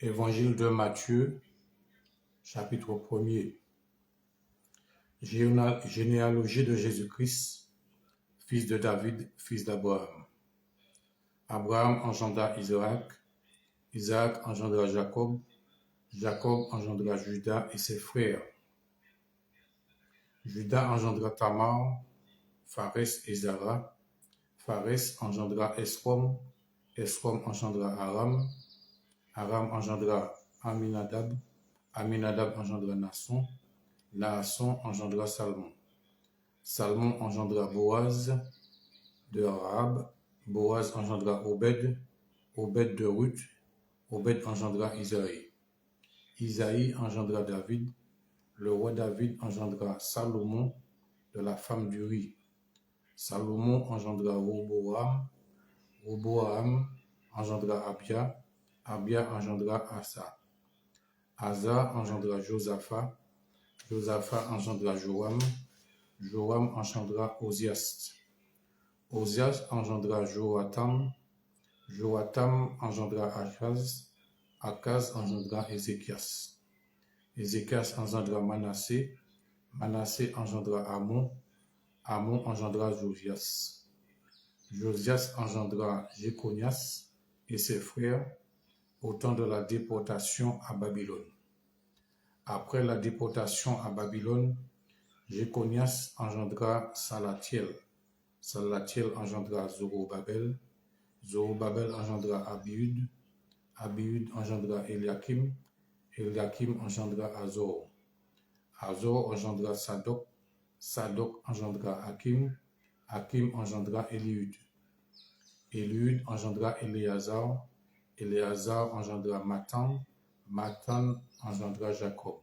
Évangile de Matthieu, chapitre 1er. Généalogie de Jésus-Christ, fils de David, fils d'Abraham. Abraham engendra Isaac, Isaac engendra Jacob, Jacob engendra Judas et ses frères. Judas engendra Tamar, Pharès et Zara. Pharès engendra Esrom, Esrom engendra Aram, Aram engendra Aminadab, Aminadab engendra Naasson, Naasson engendra Salmon. Salmon engendra Boaz de Rahab, Boaz engendra Obed, Obed de Ruth, Obed engendra Isaïe. Isaïe engendra David, le roi David engendra Salomon de la femme d'Uri. Salomon engendra Roboam, Roboam engendra Abia, Abia engendra Asa. Asa engendra Josaphat, Josaphat engendra Joram, Joram engendra Osias. Osias engendra Joatam, Joatam engendra Akaz, Akaz engendra Ézéchias. Ézéchias engendra Manassé, Manassé engendra Amon, Amon engendra Josias. Josias engendra Jéconias et ses frères au temps de la déportation à Babylone. Après la déportation à Babylone, Jéconias engendra Salatiel. Salatiel engendra Zorobabel. Zorobabel engendra Abiud. Abiud engendra Eliakim. Eliakim engendra Azor. Azor engendra Sadok. Sadok engendra Hakim. Hakim engendra Eliud. Eliud engendra Éléazar. Éléazar engendra Matan. Matan engendra Jacob.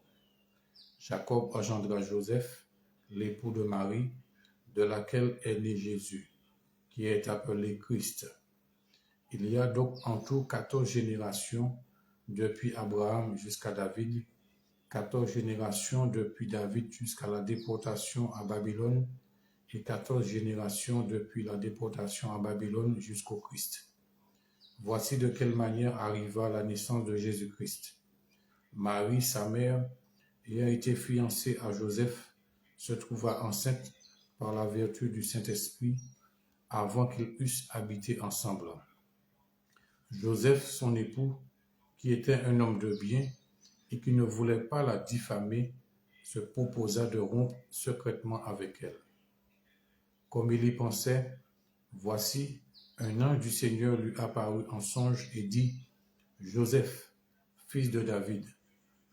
Jacob engendra Joseph, l'époux de Marie, de laquelle est né Jésus, qui est appelé Christ. Il y a donc en tout 14 générations depuis Abraham jusqu'à David, 14 générations depuis David jusqu'à la déportation à Babylone et 14 générations depuis la déportation à Babylone jusqu'au Christ. Voici de quelle manière arriva la naissance de Jésus-Christ. Marie, sa mère, ayant été fiancée à Joseph, se trouva enceinte par la vertu du Saint-Esprit avant qu'ils eussent habité ensemble. Joseph, son époux, qui était un homme de bien et qui ne voulait pas la diffamer, se proposa de rompre secrètement avec elle. Comme il y pensait, voici, un ange du Seigneur lui apparut en songe et dit : « Joseph, fils de David,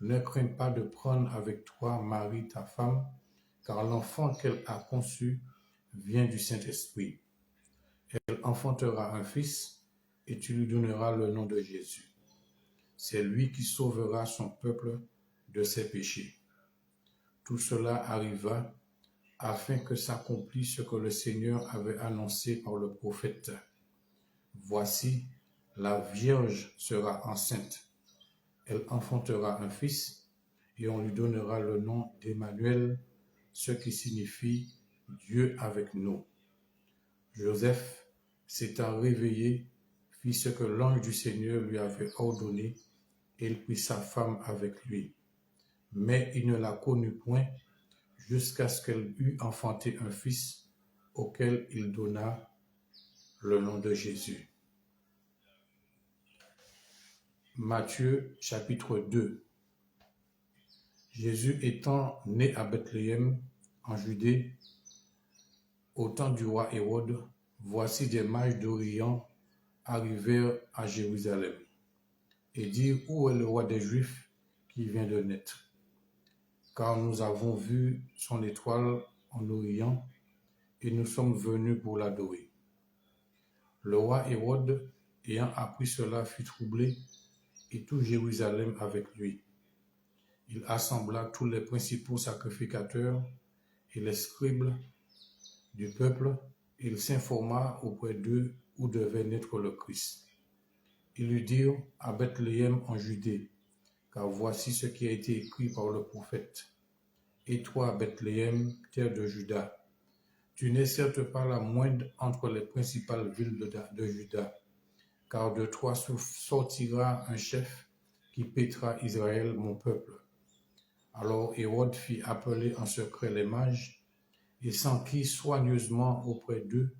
ne crains pas de prendre avec toi Marie ta femme, car l'enfant qu'elle a conçu vient du Saint-Esprit. Elle enfantera un fils, et tu lui donneras le nom de Jésus. C'est lui qui sauvera son peuple de ses péchés. » Tout cela arriva afin que s'accomplisse ce que le Seigneur avait annoncé par le prophète. Voici, la Vierge sera enceinte. Elle enfantera un fils, et on lui donnera le nom d'Emmanuel, ce qui signifie Dieu avec nous. Joseph, s'étant réveillé, fit ce que l'ange du Seigneur lui avait ordonné, et il prit sa femme avec lui. Mais il ne la connut point, jusqu'à ce qu'elle eût enfanté un fils, auquel il donna le nom de Jésus. Matthieu chapitre 2. Jésus étant né à Bethléem, en Judée, au temps du roi Hérode, voici des mages d'Orient arrivèrent à Jérusalem et dirent : où est le roi des Juifs qui vient de naître ? Car nous avons vu son étoile en Orient et nous sommes venus pour l'adorer. Le roi Hérode, ayant appris cela, fut troublé et tout Jérusalem avec lui. Il assembla tous les principaux sacrificateurs et les scribes du peuple, et il s'informa auprès d'eux où devait naître le Christ. Ils lui dirent : à Bethléem en Judée, car voici ce qui a été écrit par le prophète. Et toi, Bethléem, terre de Juda, tu n'es certes pas la moindre entre les principales villes de Juda, car de toi sortira un chef qui pétra Israël, mon peuple. Alors Hérode fit appeler en secret les mages et s'enquit soigneusement auprès d'eux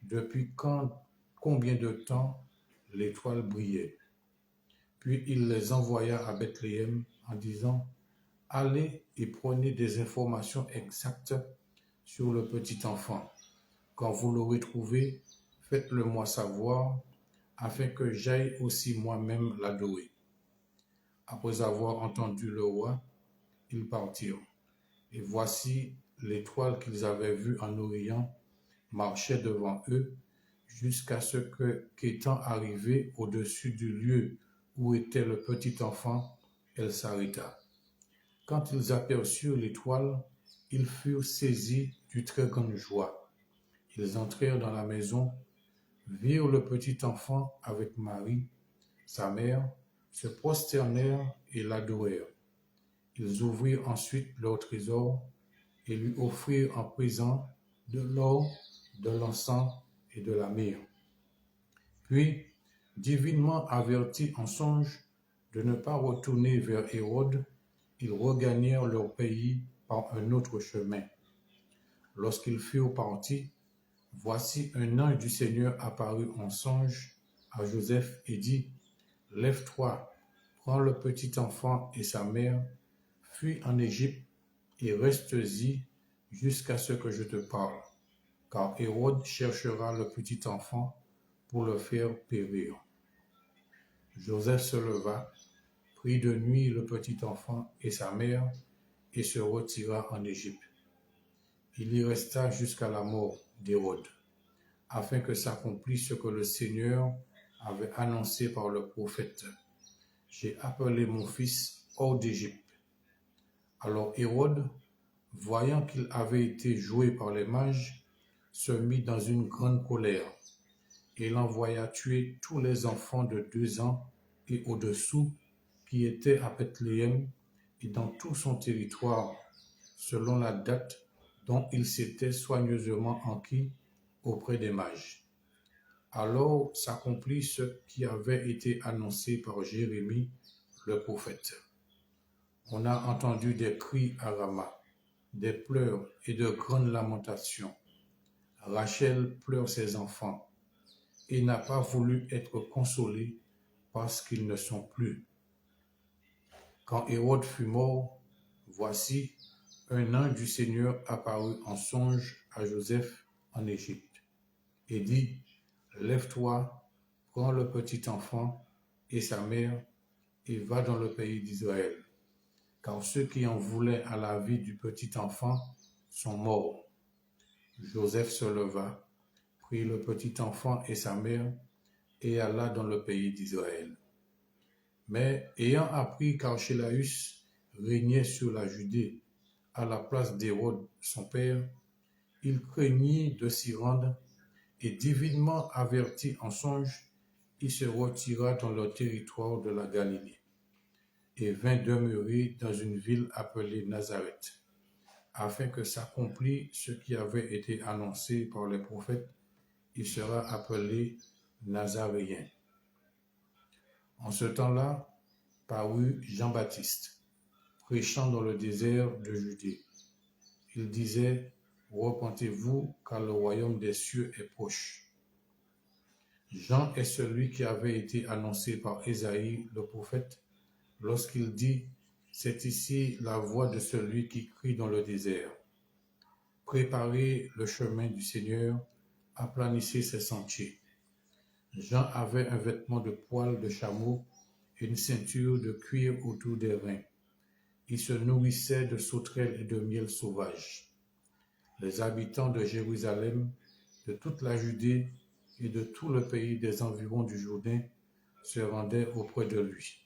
depuis combien de temps l'étoile brillait. Puis il les envoya à Bethléem en disant: Allez et prenez des informations exactes sur le petit enfant. Quand vous l'aurez trouvé, faites-le-moi savoir, afin que j'aille aussi moi-même l'adorer. Après avoir entendu le roi, ils partirent. Et voici l'étoile qu'ils avaient vue en Orient marchait devant eux, jusqu'à ce qu'étant arrivée au-dessus du lieu où était le petit enfant, elle s'arrêta. Quand ils aperçurent l'étoile, ils furent saisis d'une très grande joie. Ils entrèrent dans la maison, virent le petit enfant avec Marie, sa mère, se prosternèrent et l'adorèrent. Ils ouvrirent ensuite leur trésor et lui offrirent en présent de l'or, de l'encens et de la myrrhe. Puis, divinement avertis en songe de ne pas retourner vers Hérode, ils regagnèrent leur pays par un autre chemin. Lorsqu'ils furent partis, voici un ange du Seigneur apparut en songe à Joseph et dit: Lève-toi, prends le petit enfant et sa mère, fuis en Égypte et reste-y jusqu'à ce que je te parle, car Hérode cherchera le petit enfant pour le faire périr. Joseph se leva, prit de nuit le petit enfant et sa mère, et se retira en Égypte. Il y resta jusqu'à la mort d'Hérode, afin que s'accomplisse ce que le Seigneur avait annoncé par le prophète: J'ai appelé mon fils hors d'Égypte. Alors Hérode, voyant qu'il avait été joué par les mages, se mit dans une grande colère. Et il envoya tuer tous les enfants de 2 ans et au-dessous qui étaient à Bethléem et dans tout son territoire, selon la date dont il s'était soigneusement enquis auprès des mages. Alors s'accomplit ce qui avait été annoncé par Jérémie le prophète. On a entendu des cris à Rama, des pleurs et de grandes lamentations. Rachel pleure ses enfants et n'a pas voulu être consolée parce qu'ils ne sont plus. Quand Hérode fut mort, voici, un ange du Seigneur apparut en songe à Joseph en Égypte et dit: Lève-toi, prends le petit enfant et sa mère et va dans le pays d'Israël, car ceux qui en voulaient à la vie du petit enfant sont morts. Joseph se leva, prit le petit enfant et sa mère et alla dans le pays d'Israël. Mais ayant appris qu'Archélaüs régnait sur la Judée à la place d'Hérode son père, il craignit de s'y rendre et divinement averti en songe, il se retira dans le territoire de la Galilée et vint demeurer dans une ville appelée Nazareth, afin que s'accomplît ce qui avait été annoncé par les prophètes: il sera appelé Nazaréen. En ce temps-là, parut Jean-Baptiste, prêchant dans le désert de Judée. Il disait: Repentez-vous, car le royaume des cieux est proche. Jean est celui qui avait été annoncé par Ésaïe le prophète, lorsqu'il dit: C'est ici la voix de celui qui crie dans le désert. Préparez le chemin du Seigneur, aplanissez ses sentiers. Jean avait un vêtement de poil de chameau et une ceinture de cuir autour des reins. Il se nourrissait de sauterelles et de miel sauvage. Les habitants de Jérusalem, de toute la Judée et de tout le pays des environs du Jourdain se rendaient auprès de lui.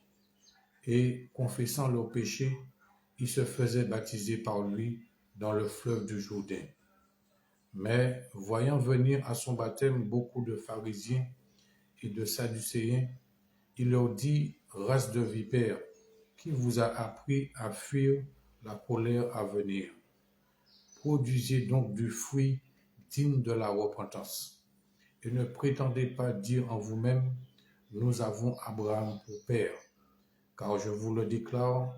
Et, confessant leurs péchés, ils se faisaient baptiser par lui dans le fleuve du Jourdain. Mais, voyant venir à son baptême beaucoup de pharisiens et de sadducéens, il leur dit: Race de vipères, qui vous a appris à fuir la colère à venir? Produisez donc du fruit digne de la repentance. Et ne prétendez pas dire en vous-même: Nous avons Abraham pour père, car je vous le déclare,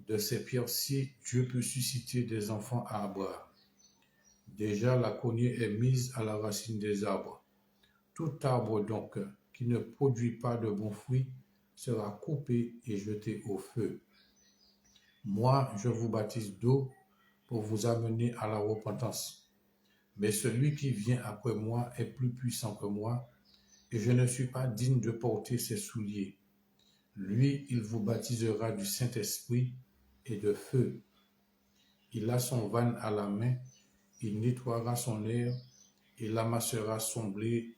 de ces pierres-ci, Dieu peut susciter des enfants à Abraham. Déjà, la cognée est mise à la racine des arbres. Tout arbre donc qui ne produit pas de bons fruits sera coupé et jeté au feu. Moi, je vous baptise d'eau pour vous amener à la repentance. Mais celui qui vient après moi est plus puissant que moi, et je ne suis pas digne de porter ses souliers. Lui, il vous baptisera du Saint-Esprit et de feu. Il a son van à la main, il nettoiera son aire, il amassera son blé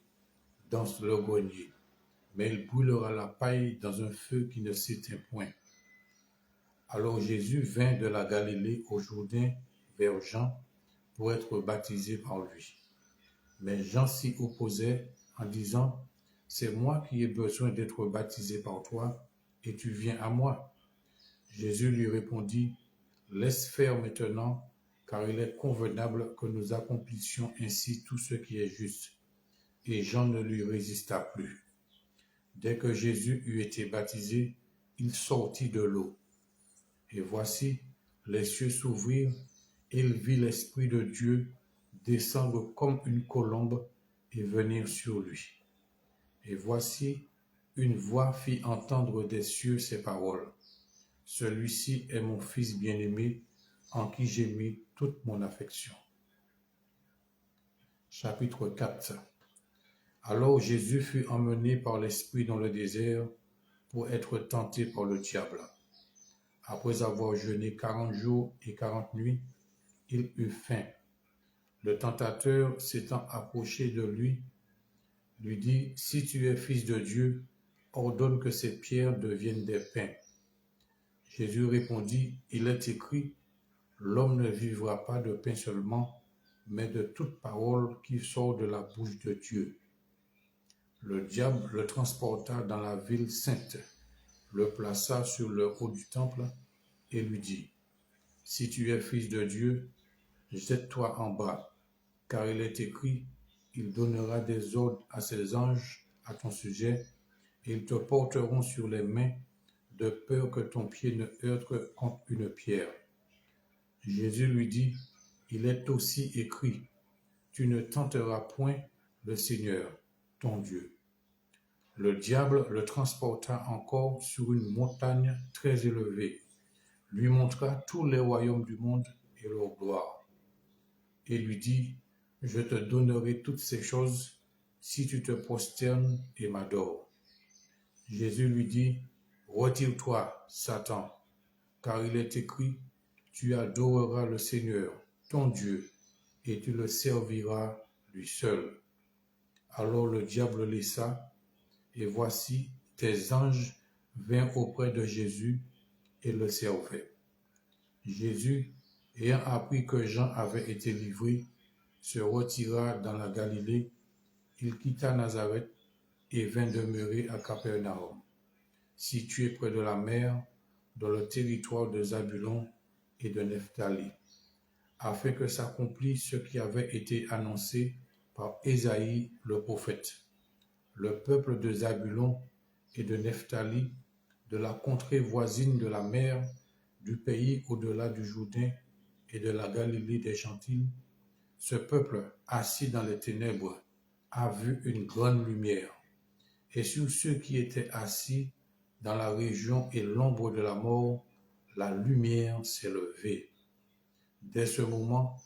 dans le grenier, mais il brûlera la paille dans un feu qui ne s'éteint point. Alors Jésus vint de la Galilée au Jourdain vers Jean pour être baptisé par lui. Mais Jean s'y opposait en disant, « C'est moi qui ai besoin d'être baptisé par toi, et tu viens à moi. » Jésus lui répondit, « Laisse faire maintenant, car il est convenable que nous accomplissions ainsi tout ce qui est juste. » Et Jean ne lui résista plus. Dès que Jésus eut été baptisé, il sortit de l'eau. Et voici, les cieux s'ouvrirent, et il vit l'Esprit de Dieu descendre comme une colombe et venir sur lui. Et voici, une voix fit entendre des cieux ces paroles. Celui-ci est mon Fils bien-aimé, en qui j'ai mis toute mon affection. Chapitre 4. Alors Jésus fut emmené par l'Esprit dans le désert pour être tenté par le diable. Après avoir jeûné 40 jours et 40 nuits, il eut faim. Le tentateur, s'étant approché de lui, lui dit, « Si tu es fils de Dieu, ordonne que ces pierres deviennent des pains. » Jésus répondit, « Il est écrit, l'homme ne vivra pas de pain seulement, mais de toute parole qui sort de la bouche de Dieu. » Le diable le transporta dans la ville sainte, le plaça sur le haut du temple et lui dit, « Si tu es fils de Dieu, jette-toi en bas, car il est écrit, il donnera des ordres à ses anges à ton sujet, et ils te porteront sur les mains, de peur que ton pied ne heurte contre une pierre. » Jésus lui dit, « Il est aussi écrit, tu ne tenteras point le Seigneur, ton Dieu. » Le diable le transporta encore sur une montagne très élevée, lui montra tous les royaumes du monde et leur gloire, et lui dit, « Je te donnerai toutes ces choses si tu te prosternes et m'adores. » Jésus lui dit, « Retire-toi, Satan, car il est écrit, tu adoreras le Seigneur, ton Dieu, et tu le serviras lui seul. » Alors le diable le laissa, et voici, des anges vinrent auprès de Jésus et le servaient. Jésus, ayant appris que Jean avait été livré, se retira dans la Galilée. Il quitta Nazareth et vint demeurer à Capernaum, situé près de la mer, dans le territoire de Zabulon et de Nephtali, afin que s'accomplisse ce qui avait été annoncé par Ésaïe le prophète. Le peuple de Zabulon et de Nephtali, de la contrée voisine de la mer, du pays au-delà du Jourdain et de la Galilée des Gentiles, ce peuple assis dans les ténèbres a vu une grande lumière. Et sur ceux qui étaient assis dans la région et l'ombre de la mort, la lumière s'est levée. Dès ce moment,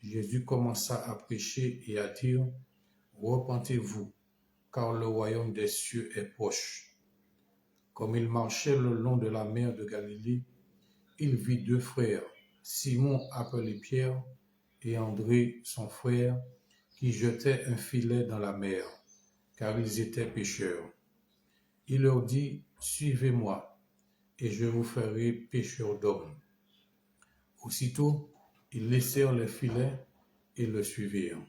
Jésus commença à prêcher et à dire, « Repentez-vous, car le royaume des cieux est proche. » Comme il marchait le long de la mer de Galilée, il vit deux frères, Simon appelé Pierre et André son frère, qui jetaient un filet dans la mer, car ils étaient pêcheurs. Il leur dit, « Suivez-moi, et je vous ferai pêcheurs d'hommes. » Aussitôt, ils laissèrent les filets et le suivirent.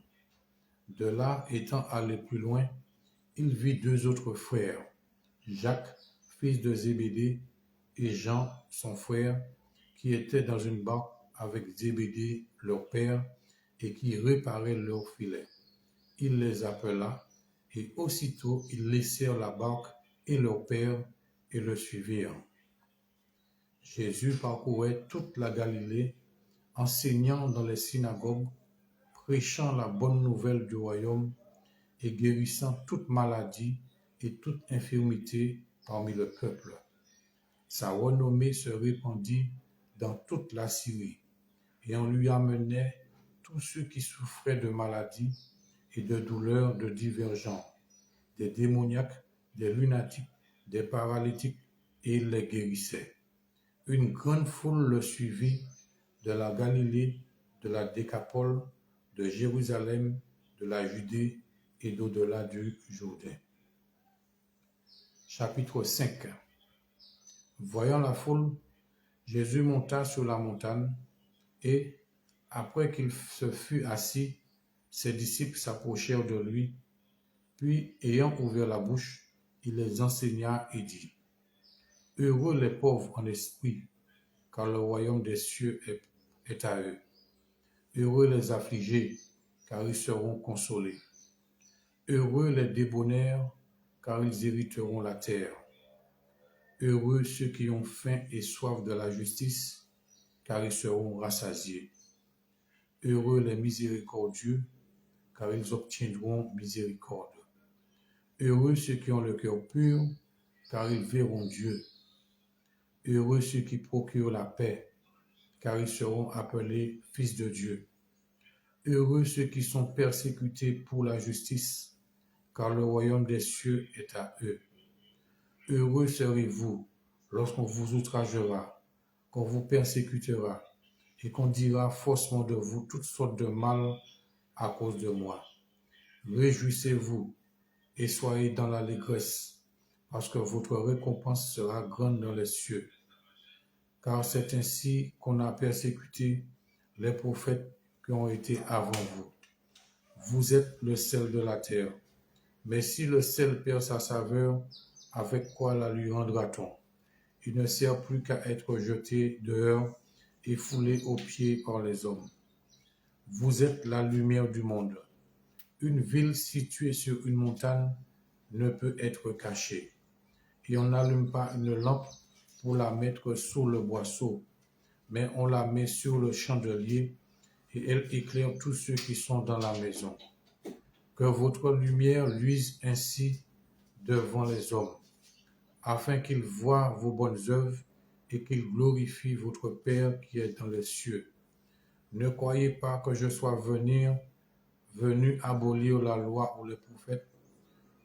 De là, étant allé plus loin, il vit deux autres frères, Jacques, fils de Zébédée, et Jean, son frère, qui étaient dans une barque avec Zébédée, leur père, et qui réparaient leurs filets. Il les appela, et aussitôt ils laissèrent la barque et leur père, et le suivirent. Jésus parcourait toute la Galilée, enseignant dans les synagogues, prêchant la bonne nouvelle du royaume et guérissant toute maladie et toute infirmité parmi le peuple. Sa renommée se répandit dans toute la Syrie, et on lui amenait tous ceux qui souffraient de maladies et de douleurs de divers genres, des démoniaques, des lunatiques, des paralytiques, et il les guérissait. Une grande foule le suivit de la Galilée, de la Décapole, de Jérusalem, de la Judée et d'au-delà du Jourdain. Chapitre 5. Voyant la foule, Jésus monta sur la montagne et, après qu'il se fut assis, ses disciples s'approchèrent de lui, puis, ayant ouvert la bouche, il les enseigna et dit : « Heureux les pauvres en esprit, car le royaume des cieux est à eux. Heureux les affligés, car ils seront consolés. Heureux les débonnaires, car ils hériteront la terre. Heureux ceux qui ont faim et soif de la justice, car ils seront rassasiés. Heureux les miséricordieux, car ils obtiendront miséricorde. Heureux ceux qui ont le cœur pur, car ils verront Dieu. Heureux ceux qui procurent la paix, car ils seront appelés fils de Dieu. Heureux ceux qui sont persécutés pour la justice, car le royaume des cieux est à eux. Heureux serez-vous lorsqu'on vous outragera, qu'on vous persécutera, et qu'on dira faussement de vous toutes sortes de mal à cause de moi. Réjouissez-vous et soyez dans l'allégresse, parce que votre récompense sera grande dans les cieux. Car c'est ainsi qu'on a persécuté les prophètes qui ont été avant vous. Vous êtes le sel de la terre. Mais si le sel perd sa saveur, avec quoi la lui rendra-t-on? Il ne sert plus qu'à être jeté dehors et foulé aux pieds par les hommes. Vous êtes la lumière du monde. Une ville située sur une montagne ne peut être cachée. Et on n'allume pas une lampe pour la mettre sous le boisseau, mais on la met sur le chandelier et elle éclaire tous ceux qui sont dans la maison. Que votre lumière luise ainsi devant les hommes, afin qu'ils voient vos bonnes œuvres et qu'ils glorifient votre Père qui est dans les cieux. Ne croyez pas que je sois venu abolir la loi ou les prophètes.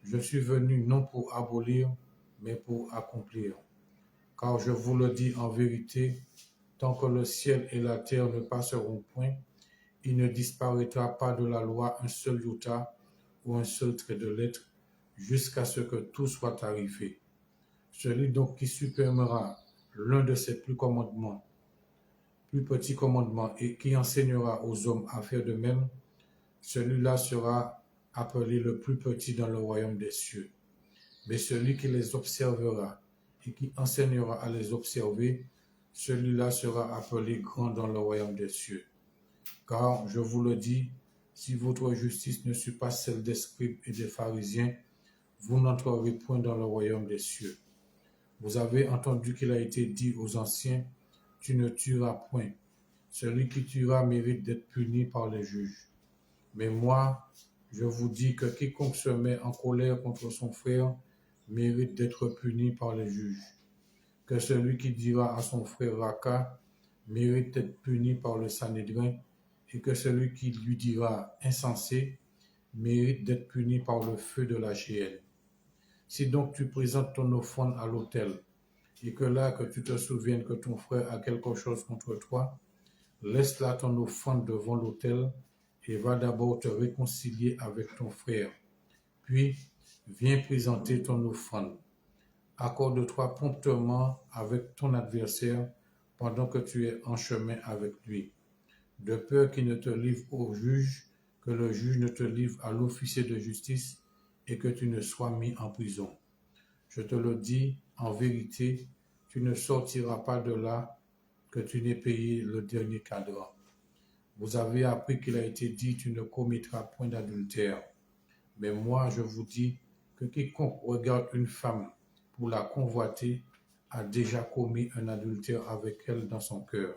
Je suis venu non pour abolir, mais pour accomplir. Car je vous le dis en vérité, tant que le ciel et la terre ne passeront point, il ne disparaîtra pas de la loi un seul iota ou un seul trait de lettre, jusqu'à ce que tout soit arrivé. Celui donc qui supprimera l'un de ces plus petits commandements et qui enseignera aux hommes à faire de même, celui-là sera appelé le plus petit dans le royaume des cieux. Mais celui qui les observera et qui enseignera à les observer, celui-là sera appelé grand dans le royaume des cieux. Car, je vous le dis, si votre justice ne suit pas celle des scribes et des pharisiens, vous n'entrerez point dans le royaume des cieux. Vous avez entendu qu'il a été dit aux anciens, « Tu ne tueras point. Celui qui tuera mérite d'être puni par les juges. » Mais moi, je vous dis que quiconque se met en colère contre son frère mérite d'être puni par les juges. Que celui qui dira à son frère Raka mérite d'être puni par le Sanhédrin, et que celui qui lui dira insensé mérite d'être puni par le feu de la géhenne. Si donc tu présentes ton offrande à l'autel, et que là que tu te souviennes que ton frère a quelque chose contre toi, laisse là ton offrande devant l'autel, et va d'abord te réconcilier avec ton frère. Puis, viens présenter ton offrande. Accorde-toi promptement avec ton adversaire pendant que tu es en chemin avec lui, de peur qu'il ne te livre au juge, que le juge ne te livre à l'officier de justice et que tu ne sois mis en prison. Je te le dis, en vérité, tu ne sortiras pas de là que tu n'aies payé le dernier cadran. Vous avez appris qu'il a été dit, tu ne commettras point d'adultère. Mais moi, je vous dis que quiconque regarde une femme pour la convoiter a déjà commis un adultère avec elle dans son cœur.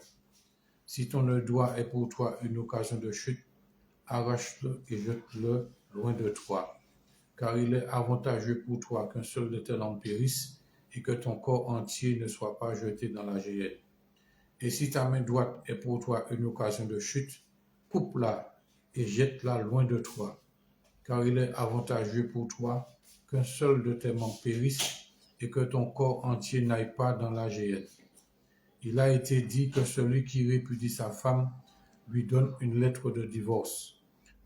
Si ton doigt est pour toi une occasion de chute, arrache-le et jette-le loin de toi. Car il est avantageux pour toi qu'un seul de tes membres périsse et que ton corps entier ne soit pas jeté dans la géhenne. Et si ta main droite est pour toi une occasion de chute, coupe-la et jette-la loin de toi. Car il est avantageux pour toi qu'un seul de tes membres périsse et que ton corps entier n'aille pas dans la géhenne. Il a été dit que celui qui répudie sa femme lui donne une lettre de divorce.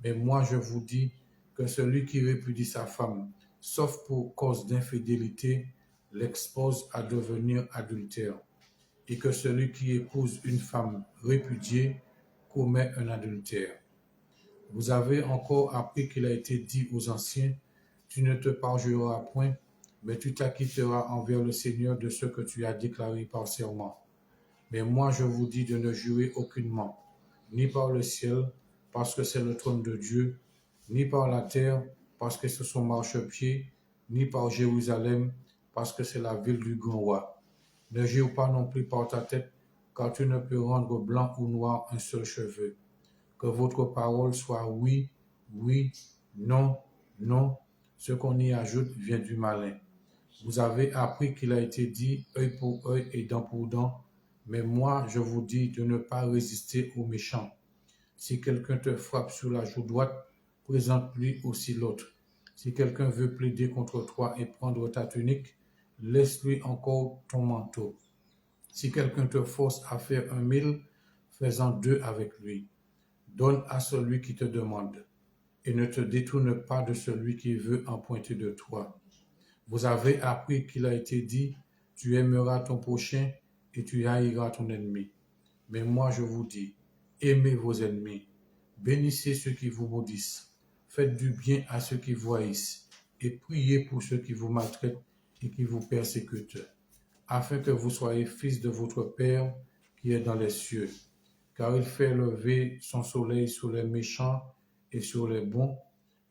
Mais moi je vous dis que celui qui répudie sa femme, sauf pour cause d'infidélité, l'expose à devenir adultère. Et que celui qui épouse une femme répudiée commet un adultère. Vous avez encore appris qu'il a été dit aux anciens, tu ne te parjureras point, mais tu t'acquitteras envers le Seigneur de ce que tu as déclaré par serment. Mais moi je vous dis de ne jurer aucunement, ni par le ciel, parce que c'est le trône de Dieu, ni par la terre, parce que c'est son marchepied, ni par Jérusalem, parce que c'est la ville du grand roi. Ne jure pas non plus par ta tête, car tu ne peux rendre blanc ou noir un seul cheveu. Que votre parole soit oui, oui, non, non. Ce qu'on y ajoute vient du malin. Vous avez appris qu'il a été dit œil pour œil et dent pour dent, mais moi je vous dis de ne pas résister aux méchants. Si quelqu'un te frappe sur la joue droite, présente-lui aussi l'autre. Si quelqu'un veut plaider contre toi et prendre ta tunique, laisse-lui encore ton manteau. Si quelqu'un te force à faire 1 000, fais-en 2 avec lui. Donne à celui qui te demande, et ne te détourne pas de celui qui veut emprunter de toi. Vous avez appris qu'il a été dit, tu aimeras ton prochain et tu haïras ton ennemi. Mais moi je vous dis, aimez vos ennemis, bénissez ceux qui vous maudissent, faites du bien à ceux qui vous haïssent, et priez pour ceux qui vous maltraitent et qui vous persécutent, afin que vous soyez fils de votre Père qui est dans les cieux. Car il fait lever son soleil sur les méchants et sur les bons,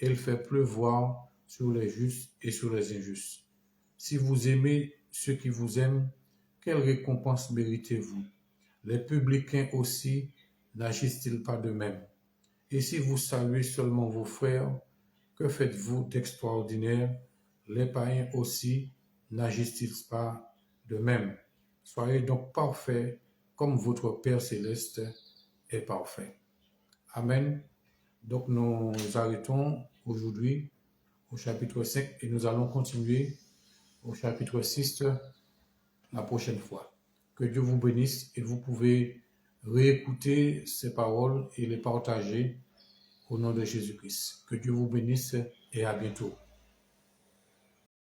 et il fait pleuvoir sur les justes et sur les injustes. Si vous aimez ceux qui vous aiment, quelle récompense méritez-vous? Les publicains aussi n'agissent-ils pas de même? Et si vous saluez seulement vos frères, que faites-vous d'extraordinaire? Les païens aussi n'agissent-ils pas de même? Soyez donc parfaits comme votre Père céleste est parfait. Amen. Donc nous arrêtons aujourd'hui au chapitre 5 et nous allons continuer au chapitre 6 la prochaine fois. Que Dieu vous bénisse et vous pouvez réécouter ces paroles et les partager au nom de Jésus-Christ. Que Dieu vous bénisse et à bientôt.